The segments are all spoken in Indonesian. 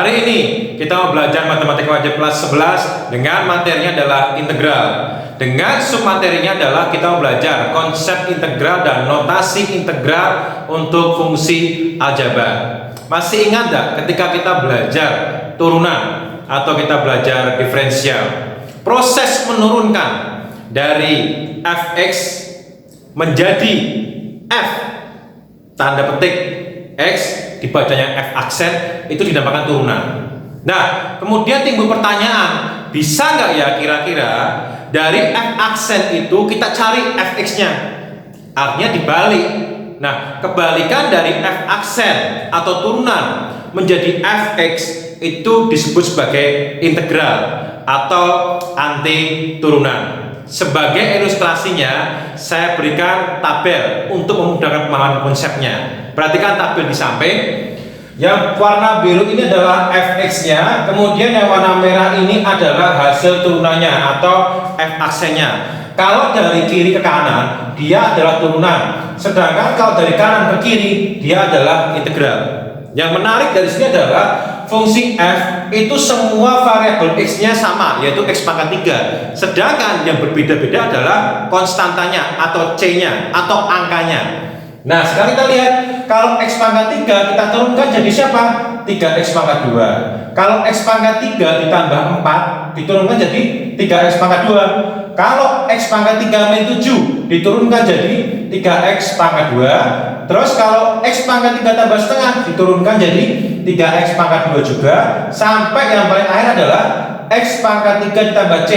Hari ini kita mau belajar matematika wajib kelas 11 dengan materinya adalah integral. Dengan submaterinya adalah kita mau belajar konsep integral dan notasi integral untuk fungsi aljabar. Masih ingat gak ketika kita belajar turunan atau kita belajar diferensial? Proses menurunkan dari fx menjadi f tanda petik x dibacanya f aksen itu dinamakan turunan. Nah, kemudian timbul pertanyaan, bisa nggak ya kira-kira dari f aksen itu kita cari fx-nya? Artinya dibalik. Nah, kebalikan dari f aksen atau turunan menjadi fx itu disebut sebagai integral atau anti turunan. Sebagai ilustrasinya, saya berikan tabel untuk memudahkan pemahaman konsepnya. Perhatikan tabel di samping. Yang warna biru ini adalah fx-nya, kemudian yang warna merah ini adalah hasil turunannya atau f aksennya. Kalau dari kiri ke kanan, dia adalah turunan. Sedangkan kalau dari kanan ke kiri, dia adalah integral. Yang menarik dari sini adalah fungsi f itu semua variabel x-nya sama, yaitu x pangkat 3. Sedangkan yang berbeda-beda adalah konstantanya atau c-nya atau angkanya. Nah, sekarang kita lihat, kalau x pangkat 3 kita turunkan jadi siapa? 3x pangkat 2. Kalau x pangkat 3 ditambah 4 diturunkan jadi 3x pangkat 2. Kalau x pangkat 3 min 7 diturunkan jadi 3x pangkat 2. Terus kalau x pangkat 3 tambah setengah diturunkan jadi 3x pangkat 2 juga. Sampai yang paling akhir adalah x pangkat 3 ditambah c.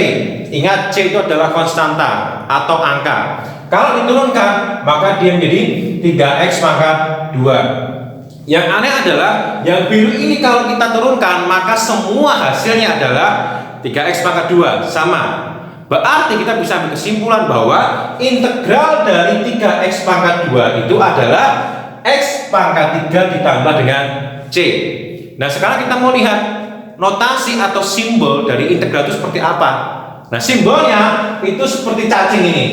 Ingat, c itu adalah konstanta atau angka. Kalau diturunkan maka dia menjadi 3x pangkat 2. Yang aneh adalah yang biru ini kalau kita turunkan maka semua hasilnya adalah 3x pangkat 2 sama. Berarti kita bisa ambil kesimpulan bahwa integral dari 3x pangkat 2 itu adalah x pangkat 3 ditambah dengan c. Nah, sekarang kita mau lihat notasi atau simbol dari integral itu seperti apa. Nah, simbolnya itu seperti cacing ini.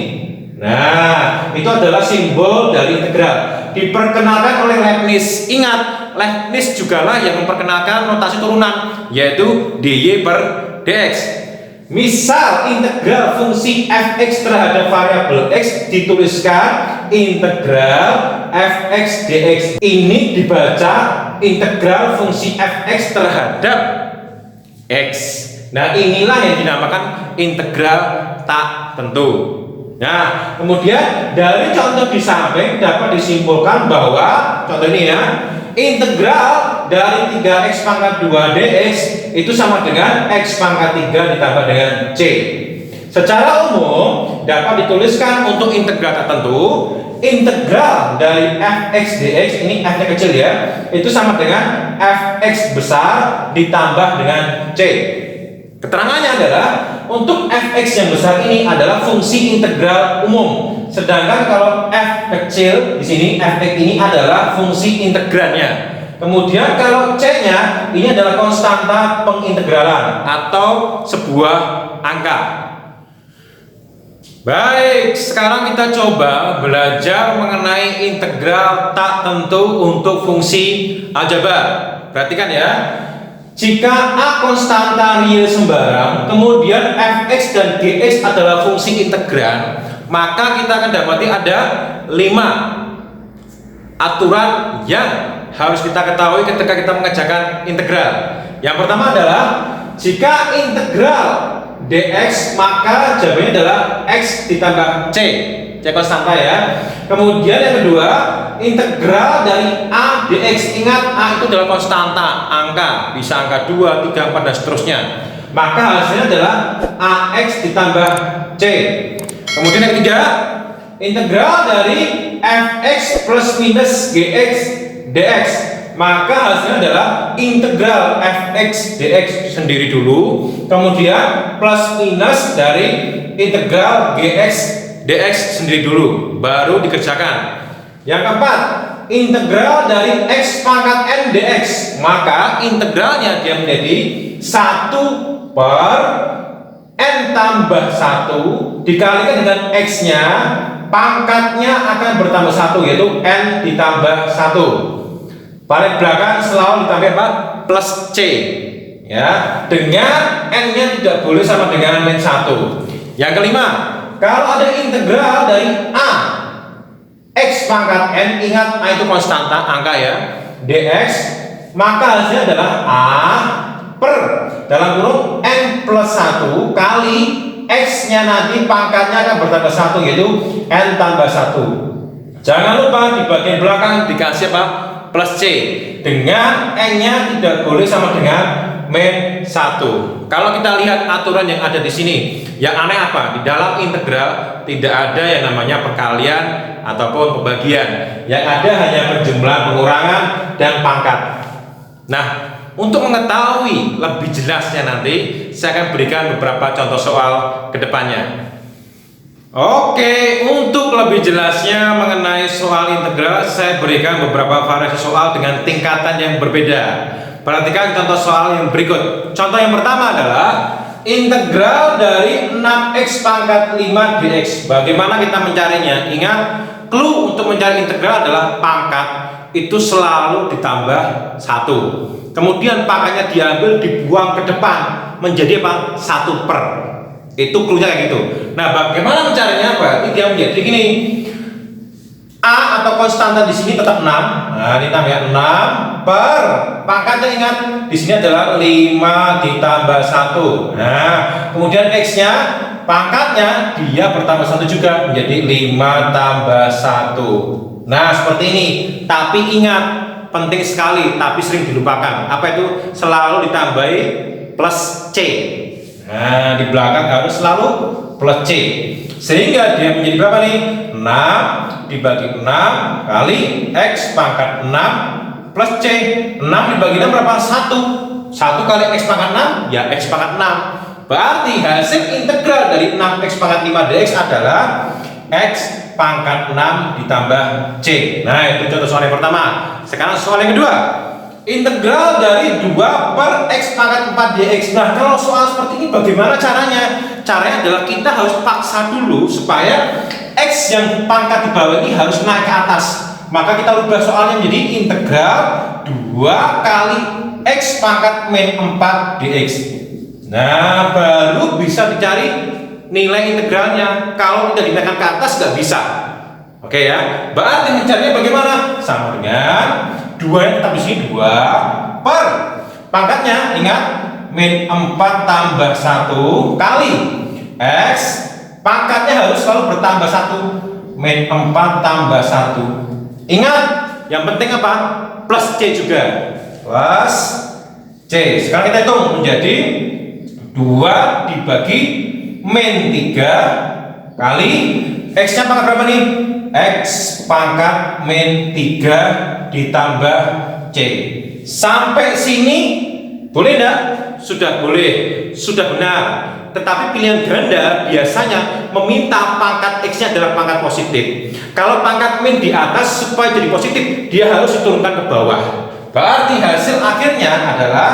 Nah, itu adalah simbol dari integral. Diperkenalkan oleh Leibniz. Ingat, Leibniz jugalah yang memperkenalkan notasi turunan, yaitu dy per dx. Misal integral fungsi fx terhadap variabel x dituliskan integral fx dx. Ini dibaca integral fungsi fx terhadap x. Nah, inilah yang dinamakan integral tak tentu. Nah, kemudian dari contoh di samping dapat disimpulkan bahwa contoh ini ya, integral dari 3x pangkat 2 dx itu sama dengan x pangkat 3 ditambah dengan c. Secara umum dapat dituliskan untuk integral tertentu, integral dari fx dx, ini f-nya kecil ya, itu sama dengan fx besar ditambah dengan c. Keterangannya adalah untuk fx yang besar ini adalah fungsi integral umum. Sedangkan kalau f kecil di sini fx ini adalah fungsi integralnya. Kemudian kalau c-nya ini adalah konstanta pengintegralan atau sebuah angka. Baik, sekarang kita coba belajar mengenai integral tak tentu untuk fungsi aljabar. Perhatikan ya. Jika a konstanta real sembarang, kemudian fx dan dx adalah fungsi integral, maka kita akan dapati ada 5 aturan yang harus kita ketahui ketika kita mengerjakan integral. Yang pertama adalah jika integral dx, maka jawabannya adalah x ditambah c. C konstanta ya. Kemudian yang kedua, integral dari a dx. Ingat, a itu adalah konstanta, angka, bisa angka 2, 3, 4 dan seterusnya. Maka hasilnya adalah ax ditambah c. Kemudian yang ketiga, integral dari fx plus minus gx dx. Maka hasilnya adalah integral fx dx sendiri dulu, kemudian plus minus dari integral gx dx sendiri dulu, baru dikerjakan. Yang keempat, integral dari x pangkat n dx. Maka integralnya dia menjadi 1 per n tambah 1 dikalikan dengan x-nya, pangkatnya akan bertambah 1, yaitu n ditambah 1. Balik belakang selalu ditambah apa? plus C ya, dengan N-nya tidak boleh sama dengan min 1. Yang kelima, kalau ada integral dari A X pangkat N, ingat A itu konstanta angka ya, dx, maka hasilnya adalah A per dalam kurung N plus 1 kali X nya nanti pangkatnya akan bertambah 1, yaitu N tambah 1. Jangan lupa di bagian belakang dikasih apa? Plus C, dengan N nya tidak boleh sama dengan min 1. Kalau kita lihat aturan yang ada di sini, yang aneh apa? Di dalam integral tidak ada yang namanya perkalian ataupun pembagian. Yang ada hanya penjumlahan, pengurangan, dan pangkat. Nah, untuk mengetahui lebih jelasnya nanti, saya akan berikan beberapa contoh soal ke depannya. Oke, untuk lebih jelasnya mengenai soal integral, saya berikan beberapa variasi soal dengan tingkatan yang berbeda. Perhatikan contoh soal yang berikut. Contoh yang pertama adalah integral dari 6x pangkat 5 dx. Bagaimana kita mencarinya? Ingat, clue untuk mencari integral adalah pangkat itu selalu ditambah 1. Kemudian pangkatnya diambil, dibuang ke depan menjadi apa? 1 per. Itu clue-nya kayak gitu. Nah, bagaimana mencarinya? Berarti dia menjadi gini. A atau konstanta di sini tetap 6. Nah, ini tambah 6 per pangkatnya, ingat di sini adalah 5 ditambah 1. Nah, kemudian X-nya pangkatnya dia bertambah 1 juga menjadi 5 tambah 1. Nah, seperti ini. Tapi ingat, penting sekali tapi sering dilupakan. Apa itu? Selalu ditambahi plus C. Nah, di belakang harus selalu plus C. Sehingga dia menjadi berapa nih? 6 dibagi 6 kali X pangkat 6 plus C. 6 dibagi 6 berapa? 1. 1 kali X pangkat 6 ya X pangkat 6. Berarti hasil integral dari 6X pangkat 5 dx adalah X pangkat 6 ditambah C. Nah, itu contoh soal yang pertama. Sekarang soal yang kedua, integral dari 2 per X pangkat 4 dx. Nah, kalau soal seperti ini bagaimana caranya? Caranya adalah kita harus paksa dulu supaya X yang pangkat di bawah ini harus naik ke atas. Maka kita rubah soalnya menjadi integral 2 kali X pangkat min 4 dx. Nah, baru bisa dicari nilai integralnya. Kalau tidak dinaikkan ke atas nggak bisa. Oke ya. Berarti mencarinya bagaimana? Sama dengan 2 yang tetap di sini, 2 per pangkatnya, ingat min 4 tambah 1 kali X pangkatnya harus selalu bertambah 1, min 4 tambah 1. Ingat, yang penting apa? Plus C juga. Plus C. Sekarang kita hitung menjadi 2 dibagi min 3 kali X-nya pangkat berapa nih? X pangkat min 3 ditambah C. Sampai sini boleh enggak? Sudah boleh, sudah benar. Tetapi pilihan ganda biasanya meminta pangkat X-nya adalah pangkat positif. Kalau pangkat min di atas, supaya jadi positif, dia harus diturunkan ke bawah. Berarti hasil akhirnya adalah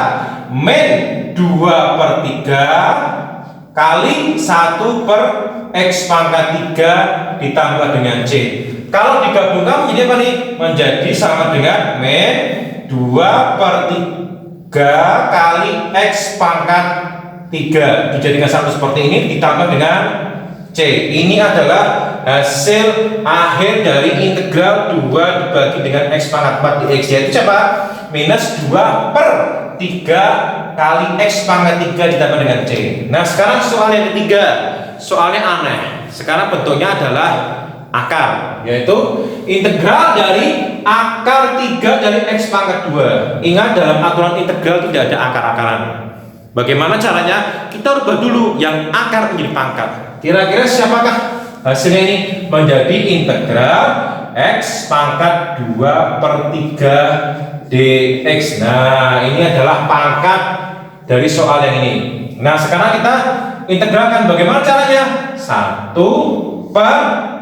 min 2 per 3 kali 1 per X pangkat 3 ditambah dengan C. Kalau digabungkan menjadi apa nih? Menjadi sama dengan min 2 per 3 kali X pangkat 3 dijadikan satu seperti ini ditambah dengan C. Ini adalah hasil akhir dari integral 2 dibagi dengan X pangkat 4 dx, yaitu siapa? Minus 2 per 3 kali X pangkat 3 ditambah dengan C. Nah, sekarang soal yang ketiga. Soalnya aneh. Sekarang bentuknya adalah akar, yaitu integral dari akar 3 dari X pangkat 2. Ingat, dalam aturan integral tidak ada akar-akaran. Bagaimana caranya? Kita rubah dulu yang akar menjadi pangkat. Kira-kira siapakah hasilnya ini? Menjadi integral X pangkat 2 per 3 dx. Nah, ini adalah pangkat dari soal yang ini. Nah, sekarang kita integralkan. Bagaimana caranya? 1 per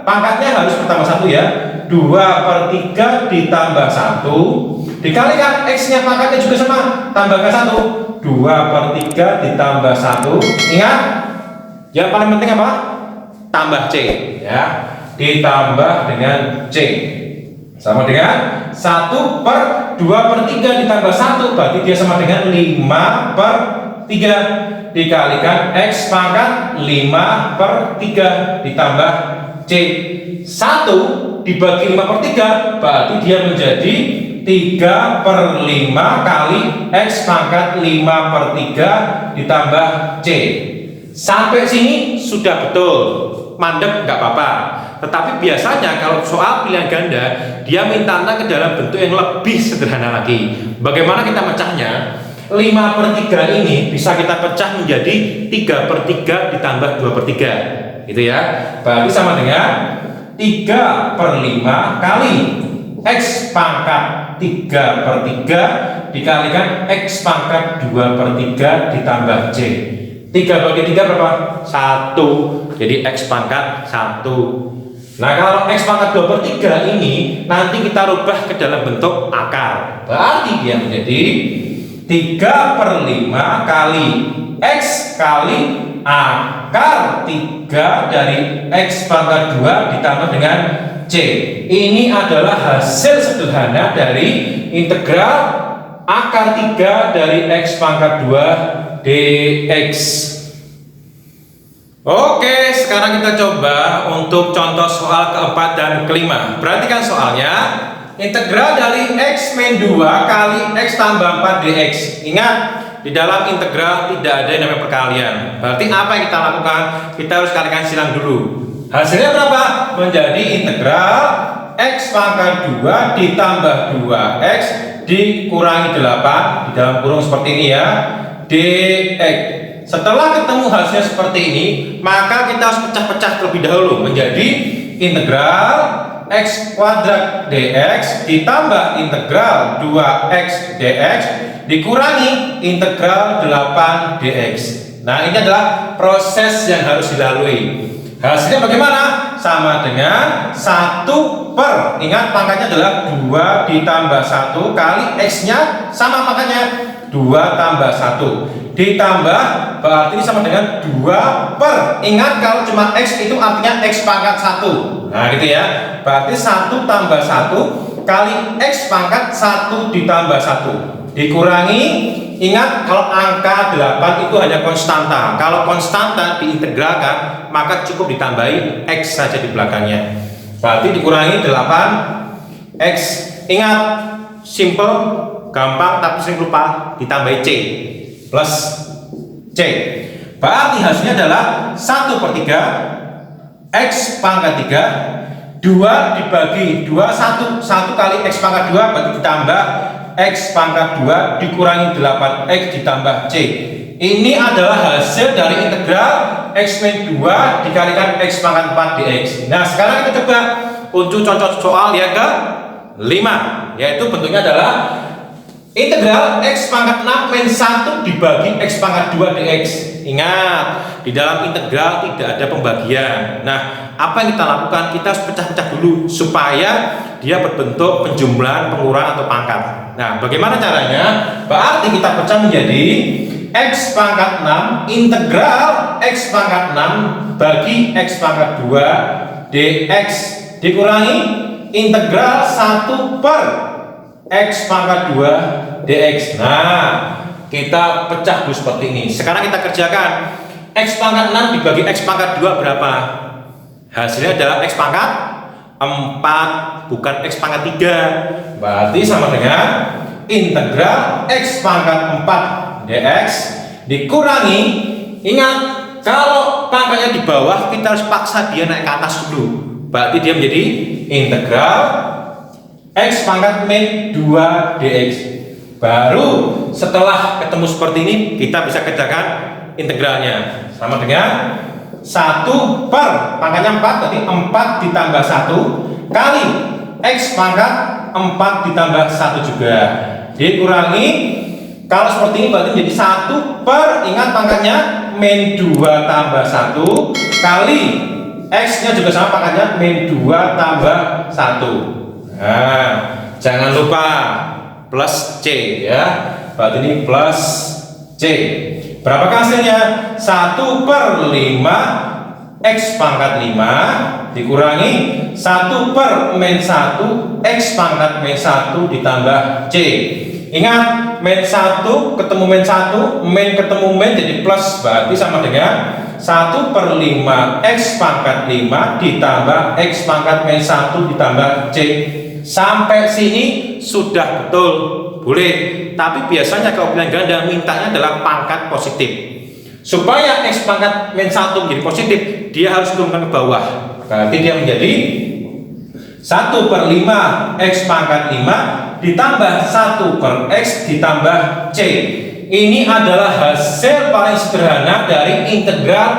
pangkatnya harus bertambah 1 ya. 2 per 3 ditambah 1 dikalikan X-nya pangkatnya juga sama, tambahkan 1. 2 per 3 ditambah 1. Ingat, yang paling penting apa? Tambah C ya. Ditambah dengan C sama dengan 1 per 2 2/3 ditambah 1 berarti dia sama dengan 5/3 dikalikan X pangkat 5/3 ditambah C. 1 dibagi 5/3 berarti dia menjadi 3/5 kali X pangkat 5/3 ditambah C. Sampai sini sudah betul, mandek nggak apa-apa. Tetapi biasanya kalau soal pilihan ganda, dia mintanya ke dalam bentuk yang lebih sederhana lagi. Bagaimana kita mecahnya? 5/3 ini bisa kita pecah menjadi 3/3 ditambah 2/3, gitu ya. Berarti sama dengan 3/5 kali X pangkat 3/3 dikalikan X pangkat 2/3 ditambah C. 3/3 berapa? 1. Jadi X pangkat 1. Nah, kalau X pangkat 2/3 ini nanti kita rubah ke dalam bentuk akar. Berarti dia menjadi 3/5 kali X kali akar 3 dari X pangkat 2 ditambah dengan C. Ini adalah hasil sederhana dari integral akar 3 dari X pangkat 2 dx. Oke, sekarang kita coba untuk contoh soal keempat dan kelima. Perhatikan soalnya. Integral dari X min 2 kali X tambah 4 dx. Ingat, di dalam integral tidak ada yang namanya perkalian. Berarti apa yang kita lakukan? Kita harus kalikan silang dulu. Hasilnya berapa? Menjadi integral X pangkat 2 ditambah 2x dikurangi 8 di dalam kurung seperti ini ya, dx. Setelah ketemu hasilnya seperti ini, maka kita harus pecah-pecah terlebih dahulu menjadi integral X kuadrat dx ditambah integral 2x dx dikurangi integral 8 dx. Nah, ini adalah proses yang harus dilalui. Hasilnya bagaimana? Sama dengan 1 per, ingat pangkatnya adalah 2 ditambah 1 kali X-nya sama pangkatnya 2 tambah 1 ditambah, berarti ini sama dengan 2 per, ingat kalau cuma X itu artinya X pangkat 1. Nah gitu ya, berarti 1 tambah 1 kali X pangkat 1 ditambah 1 dikurangi, ingat kalau angka 8 itu hanya konstanta. Kalau konstanta diintegralkan maka cukup ditambahi X saja di belakangnya, berarti dikurangi 8x. Ingat, simple, gampang, tapi sering lupa, ditambahi C plus C. Berarti hasilnya adalah 1/3 X pangkat 3 2 dibagi 2 1 kali X pangkat 2 berarti ditambah X pangkat 2 dikurangi 8x ditambah C. Ini adalah hasil dari integral X min 2 dikalikan X pangkat 4 dx. Nah, sekarang kita coba untuk contoh soal yang ke-5, yaitu bentuknya adalah integral X pangkat 6 min 1 dibagi X pangkat 2 dx. Ingat, di dalam integral tidak ada pembagian. Nah, apa yang kita lakukan? Kita harus pecah-pecah dulu supaya dia berbentuk penjumlahan, pengurangan atau pangkat. Nah, bagaimana caranya? Berarti kita pecah menjadi X pangkat 6 integral X pangkat 6 bagi X pangkat 2 dx dikurangi integral 1 per X pangkat 2 dx. Nah, kita pecah dulu seperti ini. Sekarang kita kerjakan. X pangkat 6 dibagi X pangkat 2 berapa? Hasilnya adalah X pangkat 4, bukan X pangkat 3. Berarti sama dengan integral X pangkat 4 dx dikurangi, ingat kalau pangkatnya di bawah kita harus paksa dia naik ke atas dulu. Berarti dia menjadi integral X pangkat min 2 dx. Baru setelah ketemu seperti ini kita bisa kerjakan integralnya. Sama dengan 1 per pangkatnya 4 berarti 4 ditambah 1 kali X pangkat 4 ditambah 1 juga dikurangi, kalau seperti ini berarti menjadi 1 per, ingat pangkatnya min 2 tambah 1 kali X nya juga sama pangkatnya min 2 tambah 1. Nah, jangan lupa plus C ya, berarti ini plus C. Berapakah hasilnya? 1/5 X pangkat 5 dikurangi 1 per min 1 X pangkat min 1 ditambah C. Ingat, min 1 ketemu min 1, min ketemu min jadi plus, berarti sama dengan 1 per 5 X pangkat 5 ditambah X pangkat min 1 ditambah C. Sampai sini sudah betul, boleh. Tapi biasanya kalau pilihan ganda mintanya adalah pangkat positif. Supaya X pangkat min 1 menjadi positif, dia harus turunkan ke bawah. Berarti dia menjadi 1 per 5 X pangkat 5 ditambah 1 per X ditambah C. Ini adalah hasil paling sederhana dari integral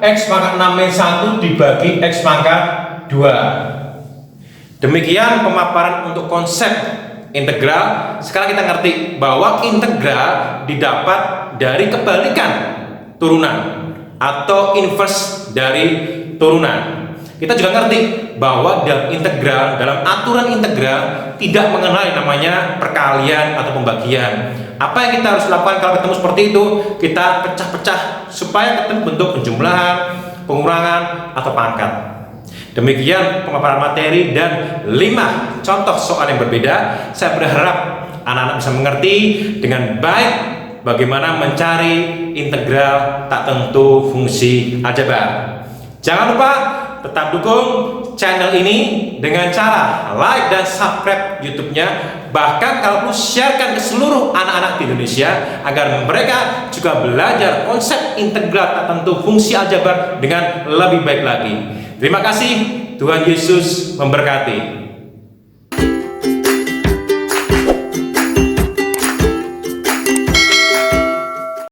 X pangkat 6 min 1 dibagi X pangkat 2. Demikian pemaparan untuk konsep integral. Sekarang kita ngerti bahwa integral didapat dari kebalikan turunan atau inverse dari turunan. Kita juga ngerti bahwa dalam integral, dalam aturan integral tidak mengenal yang namanya perkalian atau pembagian. Apa yang kita harus lakukan kalau ketemu seperti itu? Kita pecah-pecah supaya ketemu bentuk penjumlahan, pengurangan, atau pangkat. Demikian pemaparan materi dan 5 contoh soal yang berbeda. Saya berharap anak-anak bisa mengerti dengan baik bagaimana mencari integral tak tentu fungsi aljabar. Jangan lupa tetap dukung channel ini dengan cara like dan subscribe YouTube-nya. Bahkan kalau perlu sharekan ke seluruh anak-anak di Indonesia agar mereka juga belajar konsep integral tak tentu fungsi aljabar dengan lebih baik lagi. Terima kasih, Tuhan Yesus memberkati.